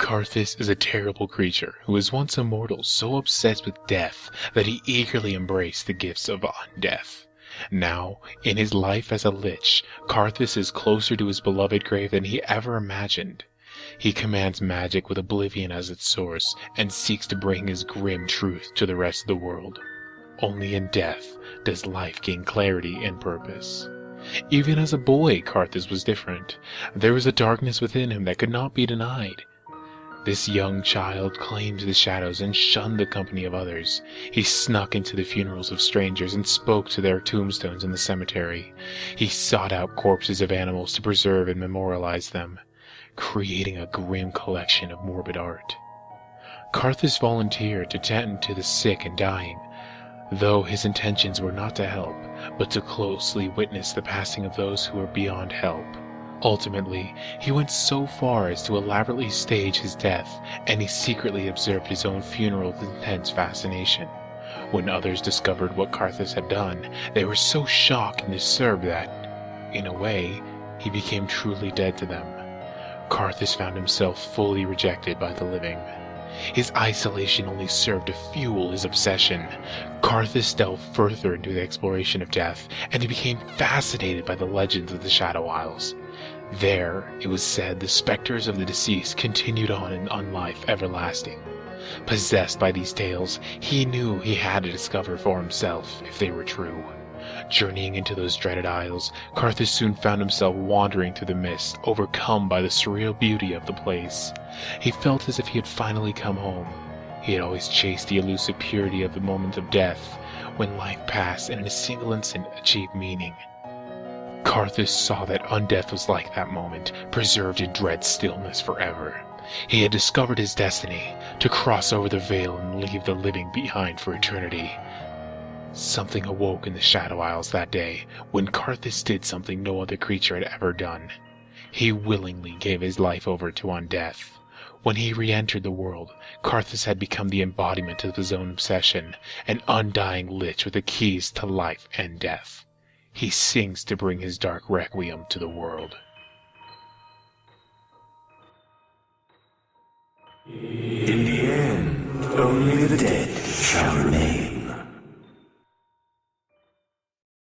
Karthus is a terrible creature who was once a mortal so obsessed with death that he eagerly embraced the gifts of undeath. Now, in his life as a lich, Karthus is closer to his beloved grave than he ever imagined. He commands magic with oblivion as its source, and seeks to bring his grim truth to the rest of the world. Only in death does life gain clarity and purpose. Even as a boy, Karthus was different. There was a darkness within him that could not be denied. This young child claimed the shadows and shunned the company of others. He snuck into the funerals of strangers and spoke to their tombstones in the cemetery. He sought out corpses of animals to preserve and memorialize them, creating a grim collection of morbid art. Karthus volunteered to tend to the sick and dying, though his intentions were not to help, but to closely witness the passing of those who were beyond help. Ultimately, he went so far as to elaborately stage his death, and he secretly observed his own funeral with intense fascination. When others discovered what Karthus had done, they were so shocked and disturbed that, in a way, he became truly dead to them. Karthus found himself fully rejected by the living. His isolation only served to fuel his obsession. Karthus delved further into the exploration of death, and he became fascinated by the legends of the Shadow Isles. There, it was said, the specters of the deceased continued on in unlife everlasting. Possessed by these tales, he knew he had to discover for himself if they were true. Journeying into those dreaded isles, Karthus soon found himself wandering through the mist, overcome by the surreal beauty of the place. He felt as if he had finally come home. He had always chased the elusive purity of the moment of death, when life passed and in a single instant achieved meaning. Karthus saw that undeath was like that moment, preserved in dread stillness forever. He had discovered his destiny, to cross over the veil and leave the living behind for eternity. Something awoke in the Shadow Isles that day, when Karthus did something no other creature had ever done. He willingly gave his life over to undeath. When he re-entered the world, Karthus had become the embodiment of his own obsession, an undying lich with the keys to life and death. He sings to bring his dark requiem to the world. In the end, only the dead shall remain.